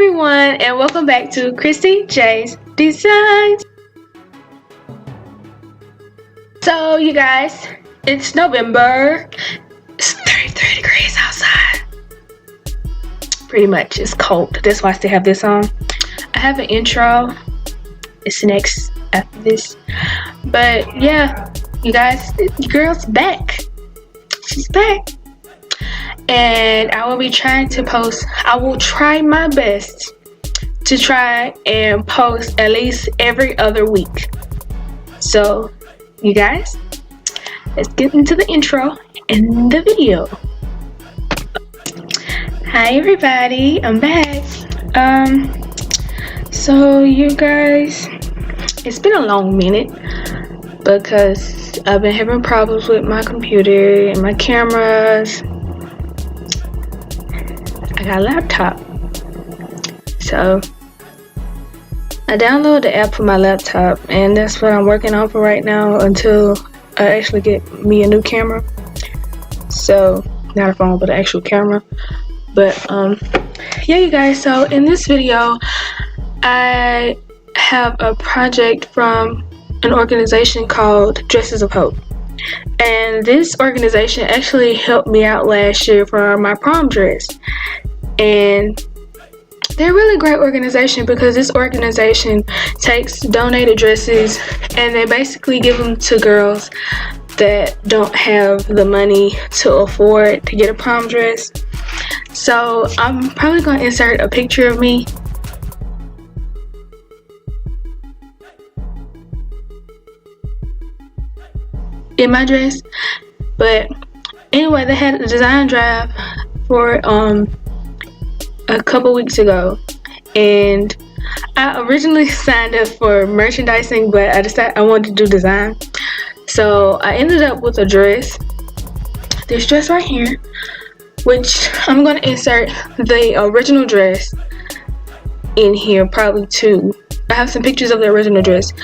everyone, and welcome back to Kristy J's Designs. So you guys, it's November. It's 33 degrees outside. Pretty much, it's cold. That's why I still have this on. I have an intro. It's next after this. But yeah, you guys, your girl's back. She's back. And I will be trying to post. I will try my best to try and post at least every other week. So you guys, let's get into the intro and the video. Hi everybody, I'm back. So you guys, it's been a long minute because I've been having problems with my computer and my cameras. I got a laptop, so I downloaded the app for my laptop, and that's what I'm working on for right now until I actually get me a new camera. So not a phone, but an actual camera. But yeah, you guys, so in this video I have a project from an organization called Dresses of Hope, and this organization actually helped me out last year for my prom dress. And they're a really great organization because this organization takes donated dresses and they basically give them to girls that don't have the money to afford to get a prom dress. So I'm probably going to insert a picture of me. In my dress. But anyway, they had a design drive for a couple weeks ago, and I originally signed up for merchandising, but I decided I wanted to do design. So I ended up with a dress, this dress right here, which I'm going to insert the original dress in here probably too. I have some pictures of the original dress.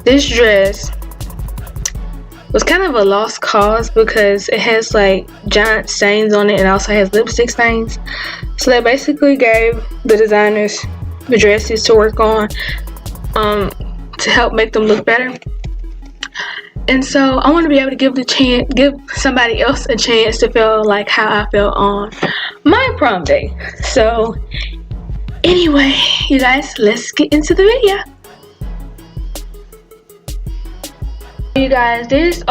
This dress was kind of a lost cause because it has like giant stains on it and also has lipstick stains. So they basically gave the designers the dresses to work on to help make them look better. And so I want to be able to give somebody else a chance to feel like how I felt on my prom day. So anyway, you guys, let's get into the video. You guys, these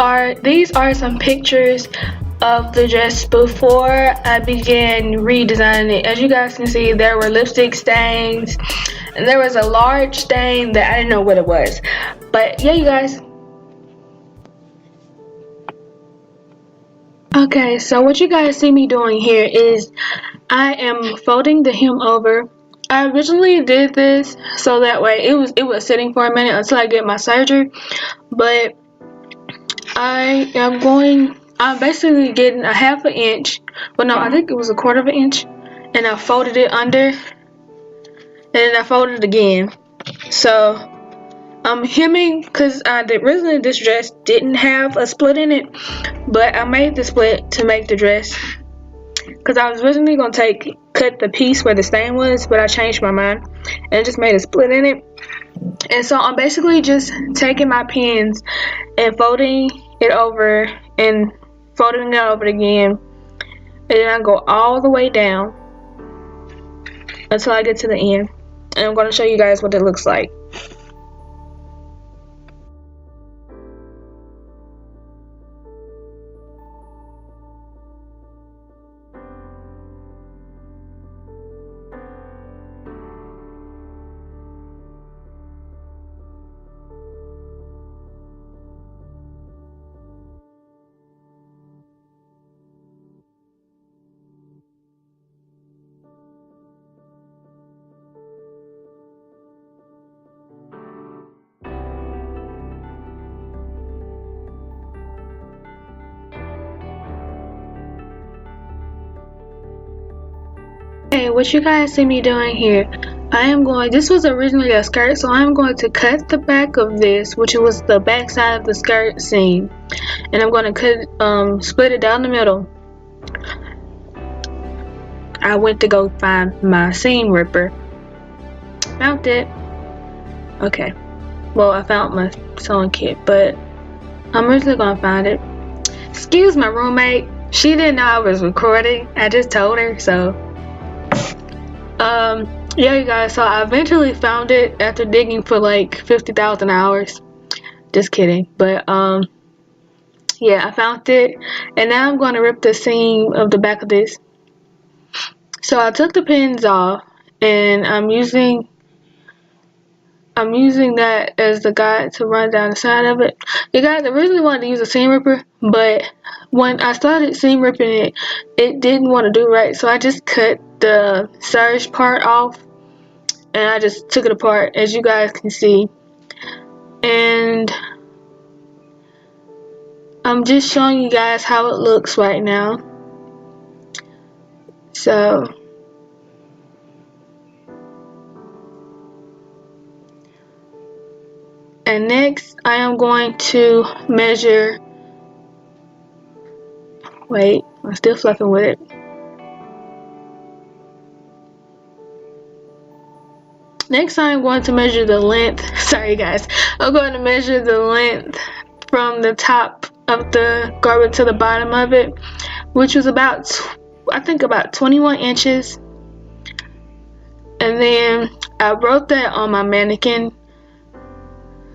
are some pictures of the dress before I began redesigning it. As you guys can see, there were lipstick stains and there was a large stain that I didn't know what it was. But yeah, you guys. Okay, so what you guys see me doing here is I am folding the hem over. I originally did this so that way it was sitting for a minute until I get my surgery, but I'm basically getting a ½ inch, well no, I think it was 1/4 inch, and I folded it under, and then I folded it again. So I'm hemming because originally this dress didn't have a split in it, but I made the split to make the dress because I was originally going to cut the piece where the stain was, but I changed my mind and just made a split in it. And so I'm basically just taking my pins and folding it over and folding it over again, and then I go all the way down until I get to the end, and I'm going to show you guys what it looks like. Okay, what you guys see me doing here, this was originally a skirt, so I'm going to cut the back of this, which was the back side of the skirt seam, and I'm going to split it down the middle. I went to go find my seam ripper, Found it. Okay. Well, I found my sewing kit, but I'm really gonna find it. Excuse my roommate. She didn't know I was recording. I just told her, so. Yeah, you guys, so I eventually found it after digging for like 50,000 hours. Just kidding. But, yeah, I found it. And now I'm going to rip the seam of the back of this. So I took the pins off, and I'm using that as the guide to run down the side of it. You guys, I originally wanted to use a seam ripper, but when I started seam ripping it, it didn't want to do right. So I just cut the serge part off, and I just took it apart, as you guys can see. And I'm just showing you guys how it looks right now. So and next I am going to measure, wait, I'm still fluffing with it. Next I'm going to measure the length, sorry guys, I'm going to measure the length from the top of the garment to the bottom of it, which was about, I think about 21 inches. And then I wrote that on my mannequin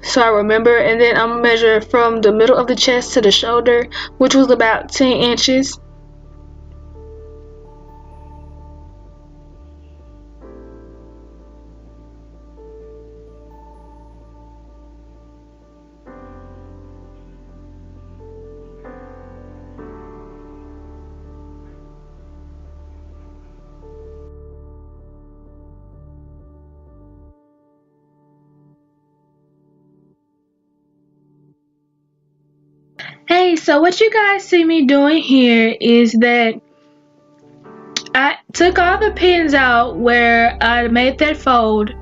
so I remember, and then I'm gonna measure from the middle of the chest to the shoulder, which was about 10 inches. Hey, so what you guys see me doing here is that I took all the pins out where I made that fold,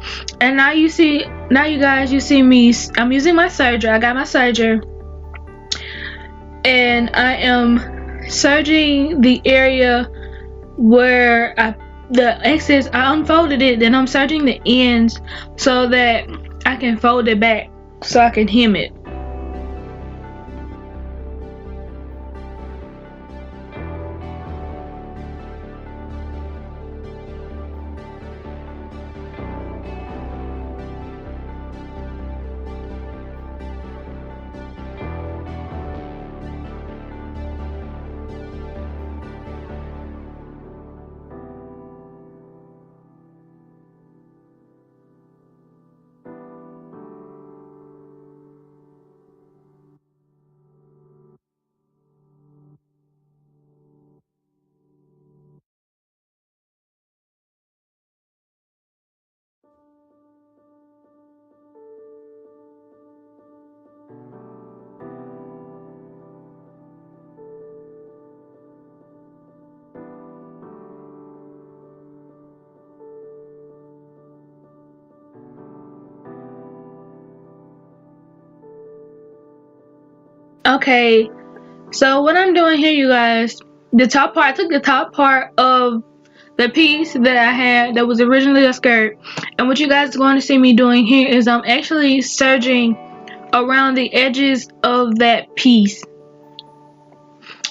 and now you guys, you see me, I'm using my serger. I got my serger, and I am serging the area where the excess, I unfolded it, then I'm serging the ends so that I can fold it back so I can hem it. Okay, so what I'm doing here, you guys, the top part, I took the top part of the piece that I had that was originally a skirt, and what you guys are going to see me doing here is I'm actually serging around the edges of that piece,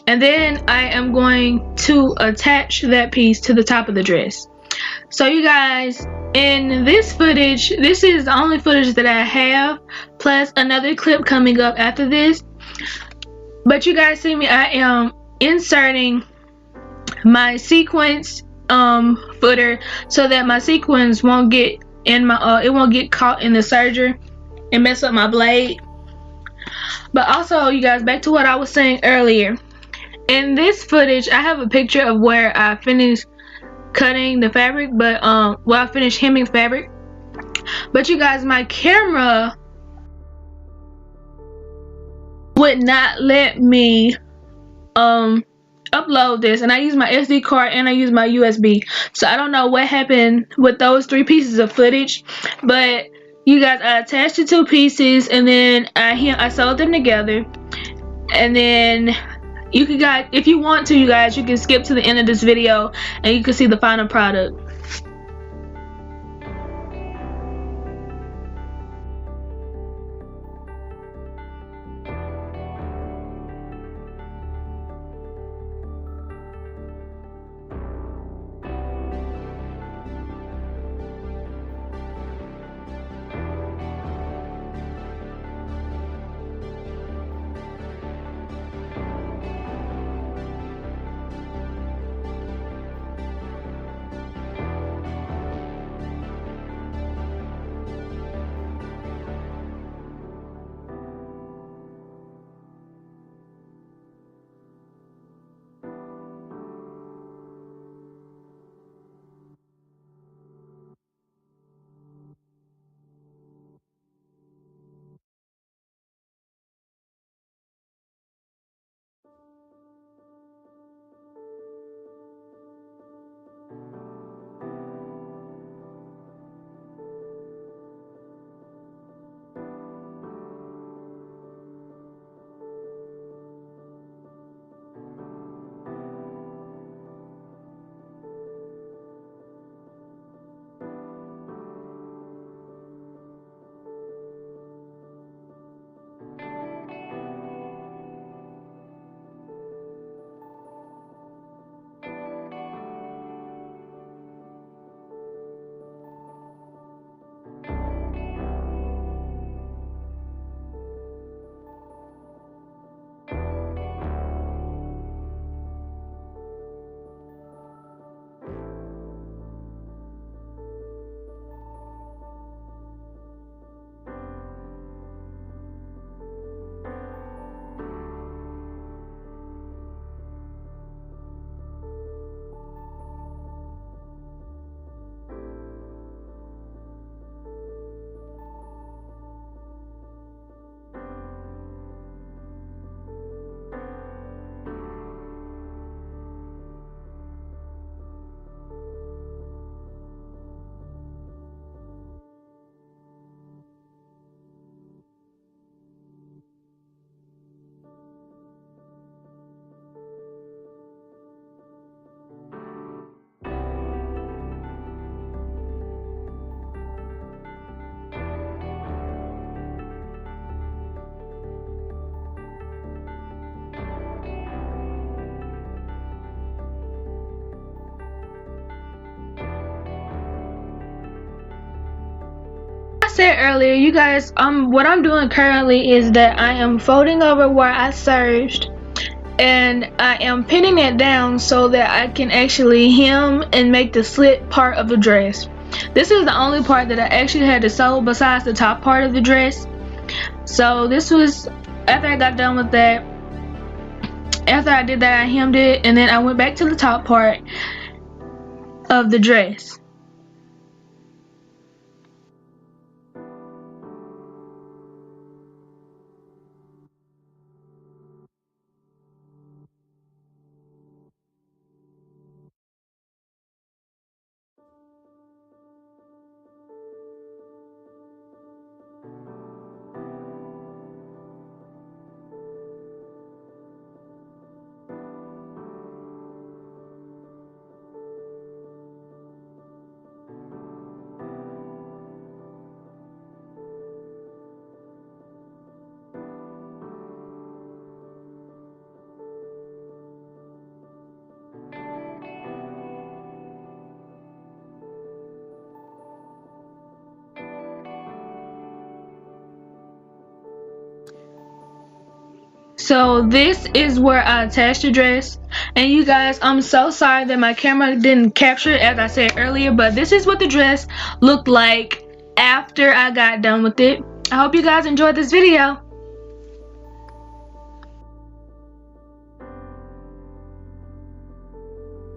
and then I am going to attach that piece to the top of the dress. So you guys, in this footage, this is the only footage that I have, plus another clip coming up after this. But you guys see me, I am inserting my sequins footer so that my sequins won't get in my it won't get caught in the serger and mess up my blade. But also, you guys, back to what I was saying earlier, in this footage I have a picture of where I finished cutting the fabric, but well, I finished hemming fabric. But you guys, my camera would not let me upload this, and I use my SD card and I use my USB, so I don't know what happened with those 3 pieces of footage. But you guys, I attached the 2 pieces, and then I sewed them together, and then you can, guys, if you want to, you guys, you can skip to the end of this video and you can see the final product. said earlier, you guys, what I'm doing currently is that I am folding over where I serged, and I am pinning it down so that I can actually hem and make the slit part of the dress. This is the only part that I actually had to sew besides the top part of the dress. So this was after I got done with that. After I did that, I hemmed it, and then I went back to the top part of the dress. So this is where I attached the dress, and you guys, I'm so sorry that my camera didn't capture it as I said earlier, but this is what the dress looked like after I got done with it. I hope you guys enjoyed this video.